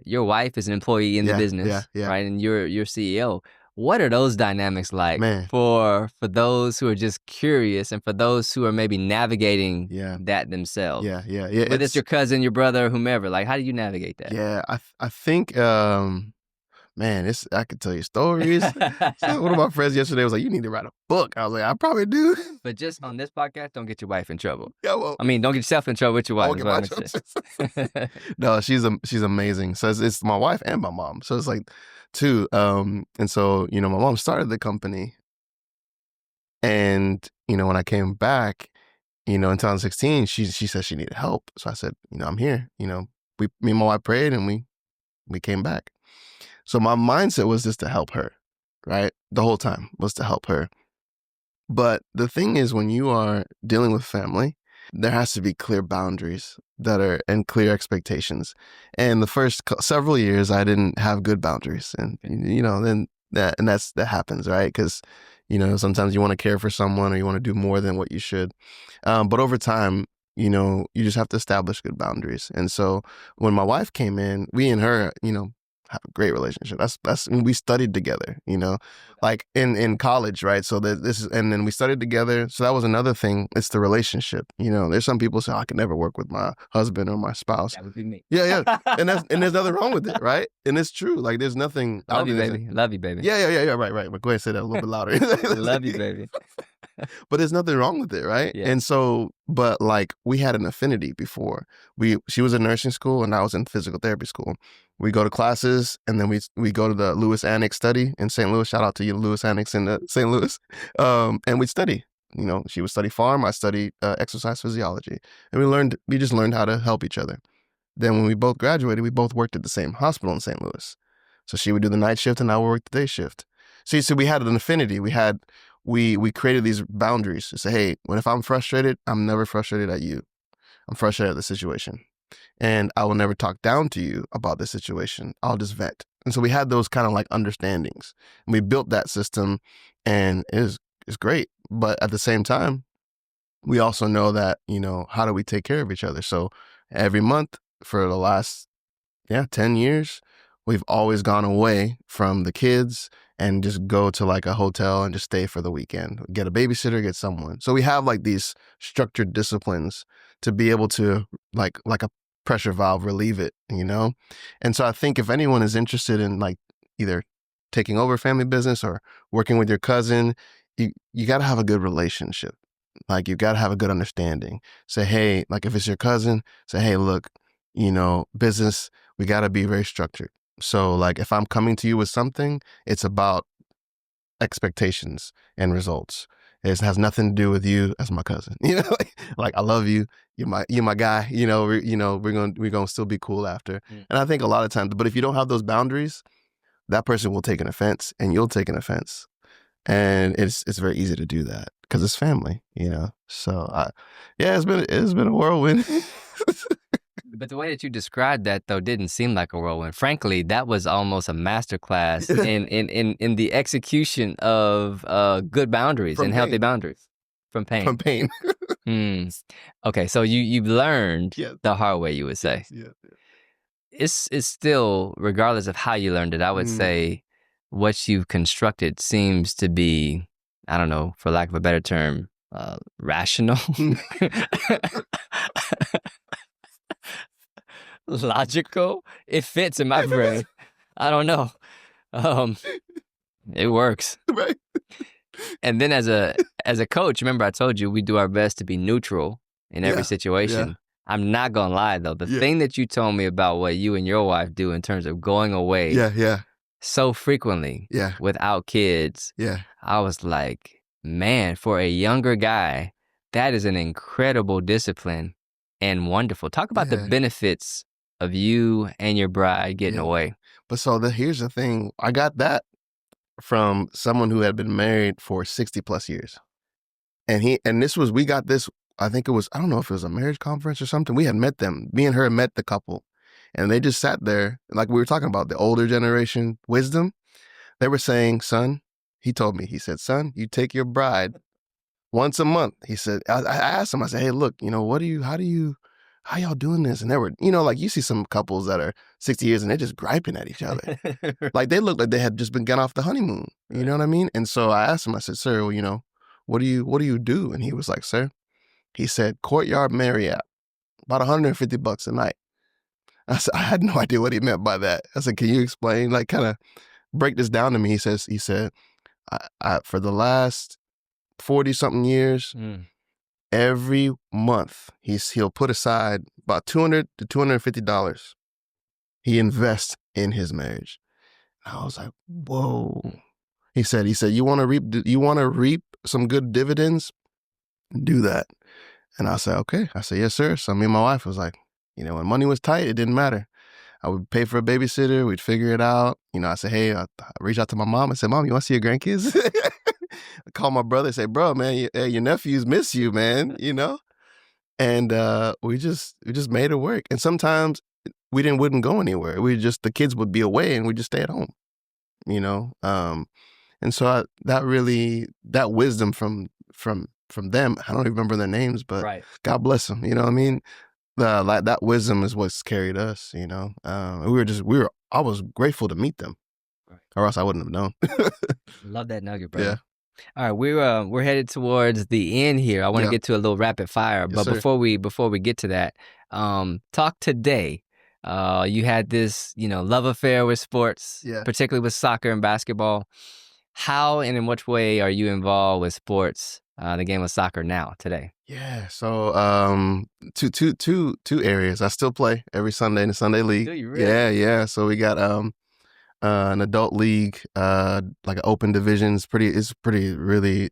Your wife is an employee in the business, right? And you're CEO. What are those dynamics like for those who are just curious and for those who are maybe navigating that themselves? Yeah. Whether it's your cousin, your brother, whomever, like how do you navigate that? Yeah, I think, I could tell you stories. So one of my friends yesterday was like, you need to write a book. I was like, I probably do. But just on this podcast, don't get your wife in trouble. Yeah, well, don't get yourself in trouble with your wife. No, she's amazing. So it's my wife and my mom. So it's like two. And so, my mom started the company. And, when I came back, in 2016, she said she needed help. So I said, I'm here. Me and my wife prayed and we came back. So my mindset was just to help her, right? The whole time was to help her. But the thing is, when you are dealing with family, there has to be clear boundaries and clear expectations. And the first several years, I didn't have good boundaries. And, then that happens, right? Because, sometimes you want to care for someone or you want to do more than what you should. But over time, you just have to establish good boundaries. And so when my wife came in, we and her, have a great relationship. That's when we studied together, like in college, right? So and then we studied together. So that was another thing. It's the relationship. There's some people say, I could never work with my husband or my spouse. That would be me. Yeah. And there's nothing wrong with it, right? And it's true. Like there's nothing. Love you, baby. Love you, baby. Yeah. Right. But go ahead and say that a little bit louder. Love you, baby. But there's nothing wrong with it, right? Yeah. And so, but like we had an affinity before. She was in nursing school and I was in physical therapy school. We go to classes and then we go to the Lewis Annex study in St. Louis. Shout out to you, Lewis Annex in St. Louis. And we'd study. She would study pharm. I studied exercise physiology. And we just learned how to help each other. Then when we both graduated, we both worked at the same hospital in St. Louis. So she would do the night shift and I would work the day shift. So we had an affinity. We created these boundaries to say, hey, if I'm frustrated, I'm never frustrated at you. I'm frustrated at the situation. And I will never talk down to you about the situation. I'll just vent. And so we had those kind of like understandings. And we built that system and it's great. But at the same time, we also know that, how do we take care of each other? So every month for the last 10 years, we've always gone away from the kids and just go to like a hotel and just stay for the weekend, get a babysitter, get someone. So we have like these structured disciplines to be able to like a pressure valve, relieve it, And so I think if anyone is interested in like either taking over family business or working with your cousin, you got to have a good relationship. Like you got to have a good understanding. Say, hey, like if it's your cousin, say, hey, look, business, we got to be very structured. So like if I'm coming to you with something, it's about expectations and results. It has nothing to do with you as my cousin. Like I love you. You're my guy. We're gonna still be cool after. And I think a lot of times, but if you don't have those boundaries, that person will take an offense and you'll take an offense. And it's very easy to do that because it's family, So it's been a whirlwind. But the way that you described that, though, didn't seem like a whirlwind. Frankly, that was almost a masterclass in the execution of good boundaries and healthy boundaries from pain. From pain. Okay, so you've learned the hard way, you would say. Yes. It's still, regardless of how you learned it, I would say what you've constructed seems to be, I don't know, for lack of a better term, rational. Logical. It fits in my brain. I don't know. It works. Right. And then as a coach, remember I told you we do our best to be neutral in every situation. Yeah. I'm not gonna lie though. The thing that you told me about what you and your wife do in terms of going away so frequently without kids, I was like, man, for a younger guy, that is an incredible discipline and wonderful. Talk about the benefits of you and your bride getting away. But so here's the thing. I got that from someone who had been married for 60 plus years. We got this, I think it was, I don't know if it was a marriage conference or something. We had met them. Me and her met the couple. And they just sat there, like we were talking about the older generation wisdom. They were saying, son, he told me, he said, son, you take your bride once a month. He said, I asked him, I said, hey, look, how y'all doing this? And they were, like you see some couples that are 60 years and they're just griping at each other. Like they look like they had just been gone off the honeymoon. You know what I mean? And so I asked him, I said, sir, well, what do you do? And he was like, sir, he said, Courtyard Marriott, about $150 a night. I said, I had no idea what he meant by that. I said, can you explain, like kind of break this down to me? He said, I for the last 40 something years, every month he'll put aside about $200 to $250. He invests in his marriage. And I was like, whoa. He said, you want to reap some good dividends? Do that. And I said, okay. I said, yes, sir. So me and my wife was like, when money was tight, it didn't matter. I would pay for a babysitter. We'd figure it out. I said, hey, I reached out to my mom. I said, Mom, you want to see your grandkids? I called my brother and said, bro, man, your nephews miss you, man, And we just made it work. And sometimes we wouldn't go anywhere. The kids would be away and we'd just stay at home. And so that wisdom from them, I don't even remember their names, but Right. God bless them. You know what I mean? Like that wisdom is what's carried us. I was grateful to meet them, Right. or else I wouldn't have known. Love that nugget, brother. Yeah. All right, we're headed towards the end here. I want to get to a little rapid fire, but sir. before we get to that, talk today. You had this, love affair with sports, particularly with soccer and basketball. How and in which way are you involved with sports, the game of soccer now today? Yeah, so two areas. I still play every Sunday in the Sunday league. Do you really? Yeah. So we got an adult league, like an open division. It's pretty really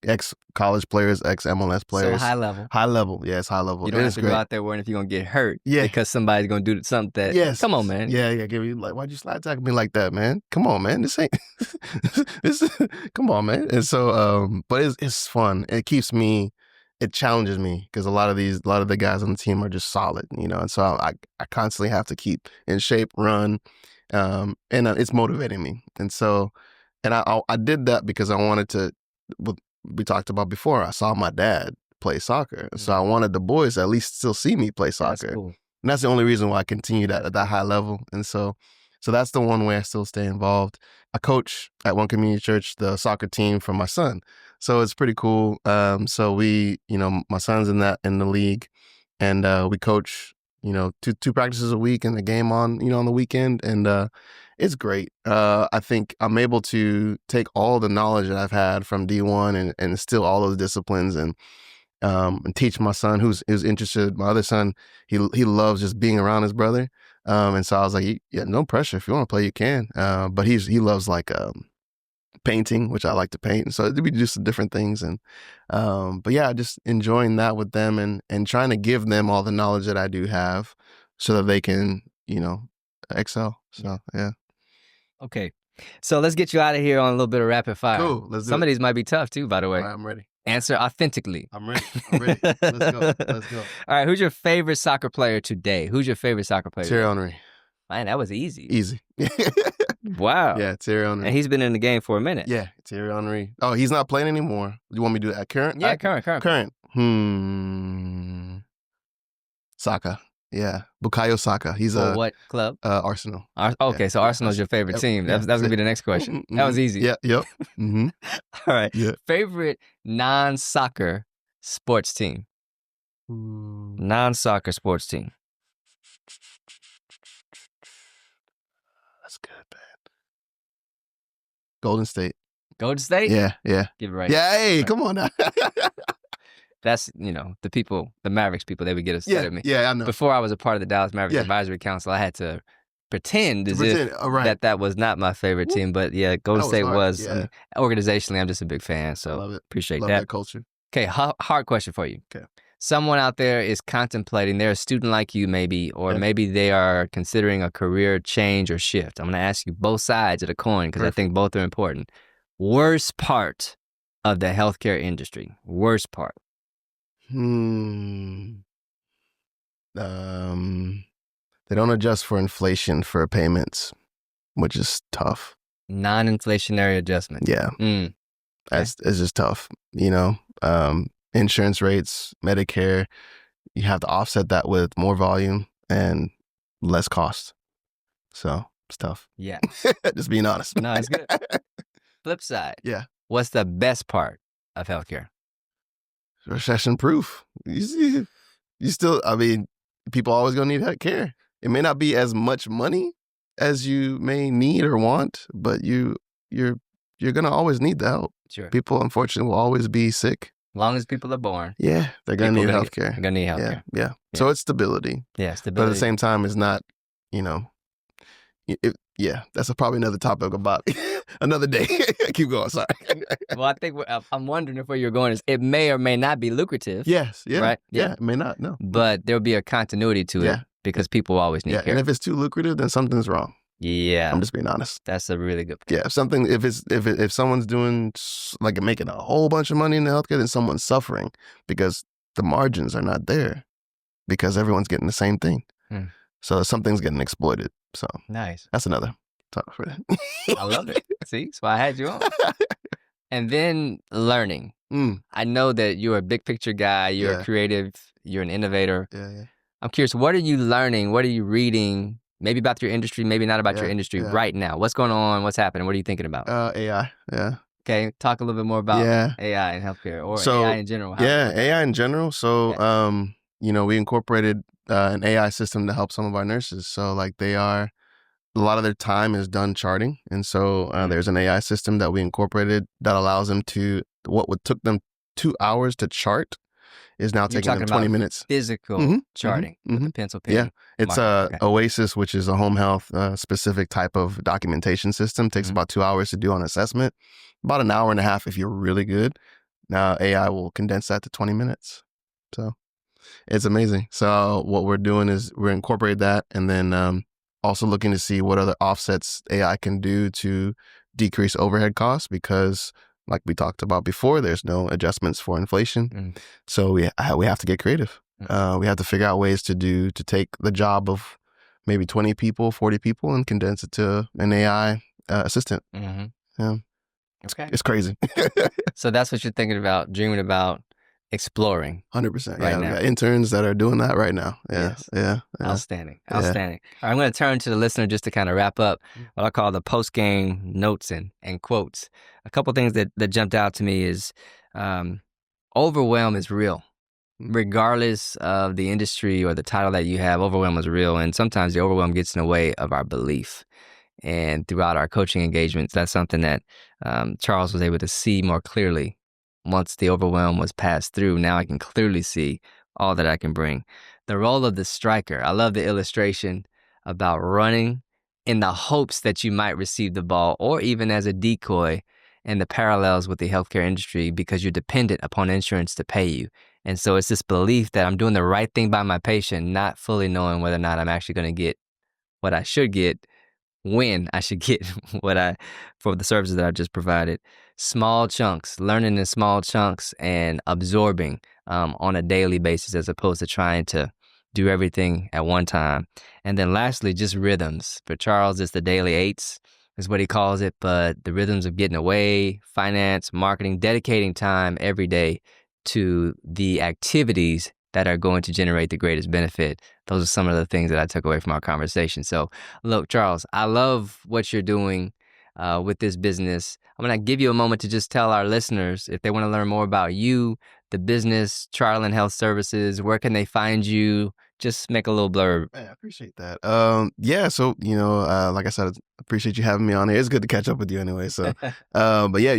ex-college players, ex-MLS players. So high level. High level, yeah, it's high level. You don't have to go out there worrying if you're going to get hurt because somebody's going to do something that, come on, man. Yeah, give you like, why'd you slide tackle me like that, man? Come on, man, this ain't, come on, man. And so, but it's fun. It challenges me because a lot of the guys on the team are just solid, and so I constantly have to keep in shape, run, and it's motivating me. And so, and I did that because I wanted to, we talked about before, I saw my dad play soccer. So I wanted the boys to at least still see me play soccer. That's cool. And that's the only reason why I continued at that high level. And so that's the one way I still stay involved. I coach at one community church, the soccer team for my son. So it's pretty cool. So we, my son's in the league, and we coach, two practices a week and a game on the weekend. And it's great. I think I'm able to take all the knowledge that I've had from D1 and instill all those disciplines and teach my son who's interested. My other son, he loves just being around his brother. And so I was like, yeah, no pressure. If you want to play, you can. But he loves like painting, which I like to paint. And so we do some different things. And but yeah, just enjoying that with them and trying to give them all the knowledge that I do have so that they can, excel. So yeah. Okay. So let's get you out of here on a little bit of rapid fire. Cool. Let's do Some of these might be tough too, by the way. All right, I'm ready. Answer authentically. I'm ready. Let's go. All right. Who's your favorite soccer player today? Who's your favorite soccer player? Thierry Henry. Man, that was easy. Easy. Wow. Yeah, Thierry Henry. And he's been in the game for a minute. Yeah, Thierry Henry. Oh, he's not playing anymore. You want me to do that? Current? Yeah, current. Current. Saka. Yeah, Bukayo Saka. He's what club? Arsenal. Okay, so Arsenal's your favorite team. That's gonna be the next question. That was easy. Yeah. Yep. Mm-hmm. All right. Yeah. Favorite non-soccer sports team. Non-soccer sports team. That's good, man. Golden State. Golden State? Yeah. Give it right. Yeah. Hey, right. Come on now. That's, the Mavericks people, they would get upset at me. Yeah, I know. Before I was a part of the Dallas Mavericks Advisory Council, I had to pretend if that was not my favorite team. But yeah, Golden State was. Yeah. Organizationally, I'm just a big fan. So love it. Appreciate love that culture. Okay, hard question for you. Okay. Someone out there is contemplating, they're a student like you maybe, or maybe they are considering a career change or shift. I'm going to ask you both sides of the coin because I think both are important. Worst part of the healthcare industry. Worst part. They don't adjust for inflation for payments, which is tough. Non-inflationary adjustment. Yeah. It's just tough. Insurance rates, Medicare, you have to offset that with more volume and less cost. So it's tough. Yeah. Just being honest. No, it's good. Flip side. Yeah. What's the best part of healthcare? Recession proof. You still, people always gonna need health care. It may not be as much money as you may need or want, but you're gonna always need the help. Sure. People, unfortunately, will always be sick. As long as people are born. Yeah, they're gonna need health care. They're gonna need health care. Yeah. So it's stability. Yeah, stability. But at the same time, it's not, that's probably another topic about another day. Keep going, sorry. Well, I think I'm wondering if where you're going is it may or may not be lucrative. Yes, yeah. Right? Yeah, it may not, no. But there'll be a continuity to it because people always need care. And if it's too lucrative, then something's wrong. Yeah. I'm just being honest. That's a really good point. Yeah, if someone's doing, like, making a whole bunch of money in the healthcare, then someone's suffering because the margins are not there because everyone's getting the same thing. So something's getting exploited. So nice. That's another. Talk for I love it. See, that's why I had you on. And then learning. I know that you're a big picture guy. You're a creative. You're an innovator. Yeah. I'm curious, what are you learning? What are you reading? Maybe about your industry, maybe not about your industry right now. What's going on? What's happening? What are you thinking about? AI. Yeah. Okay, talk a little bit more about AI in healthcare or AI in general. AI in general. So, we incorporated an AI system to help some of our nurses. So, like, a lot of their time is done charting. And so there's an AI system that we incorporated that allows them to, what would took them 2 hours to chart is now taking them 20 minutes. Physical charting with a pencil pen. Yeah. It's Oasis, which is a home health specific type of documentation system. Takes about 2 hours to do an assessment. About an hour and a half if you're really good. Now AI will condense that to 20 minutes. So it's amazing. So what we're doing is we're incorporating that, and then also looking to see what other offsets AI can do to decrease overhead costs, because like we talked about before, there's no adjustments for inflation. So we have to get creative. We have to figure out ways to take the job of maybe 20 people, 40 people and condense it to an AI assistant. Yeah. It's crazy. So that's what you're thinking about, dreaming about, exploring. 100%. Right now. We've got interns that are doing that right now. Yeah. Yes. Yeah. Outstanding. All right, I'm going to turn to the listener just to kind of wrap up what I call the post-game notes and quotes. A couple things that jumped out to me is overwhelm is real. Regardless of the industry or the title that you have, overwhelm is real. And sometimes the overwhelm gets in the way of our belief. And throughout our coaching engagements, that's something that Charles was able to see more clearly. Once the overwhelm was passed through, now I can clearly see all that I can bring. The role of the striker. I love the illustration about running in the hopes that you might receive the ball, or even as a decoy, and the parallels with the healthcare industry, because you're dependent upon insurance to pay you. And so it's this belief that I'm doing the right thing by my patient, not fully knowing whether or not I'm actually going to get what I should get, when I should get for the services that I just provided. Small chunks, learning in small chunks and absorbing on a daily basis, as opposed to trying to do everything at one time. And then lastly, just rhythms. For Charles, it's the daily 8s is what he calls it, but the rhythms of getting away, finance, marketing, dedicating time every day to the activities that are going to generate the greatest benefit. Those are some of the things that I took away from our conversation. So look, Charles, I love what you're doing with this business. I'm going to give you a moment to just tell our listeners, if they want to learn more about you, the business, Charlin Health Services, where can they find you? Just make a little blurb. I appreciate that. So, like I said, I appreciate you having me on here. It's good to catch up with you anyway. So, but yeah,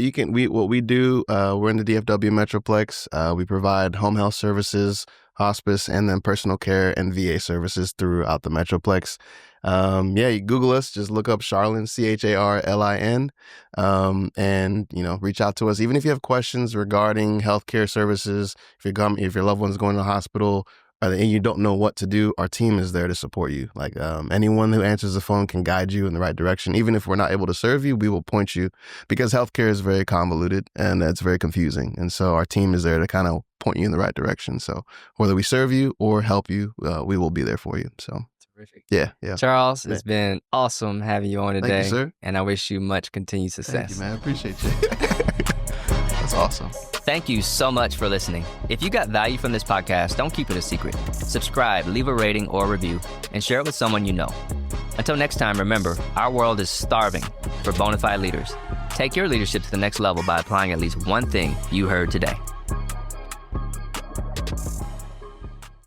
what we do, we're in the DFW Metroplex. We provide home health services, hospice, and then personal care and VA services throughout the Metroplex. You Google us, just look up Charlin, CHARLIN, and, reach out to us. Even if you have questions regarding healthcare services, if your loved one's going to the hospital, and you don't know what to do, our team is there to support you. Like anyone who answers the phone can guide you in the right direction. Even if we're not able to serve you, we will point you, because healthcare is very convoluted and it's very confusing. And so our team is there to kind of point you in the right direction. So whether we serve you or help you, we will be there for you. So terrific. Yeah. Charles, it's been awesome having you on today. Thank you, sir. And I wish you much continued success. Thank you, man. I appreciate you. That's awesome. Thank you so much for listening. If you got value from this podcast, don't keep it a secret. Subscribe, leave a rating or a review, and share it with someone you know. Until next time, remember, our world is starving for bona fide leaders. Take your leadership to the next level by applying at least one thing you heard today.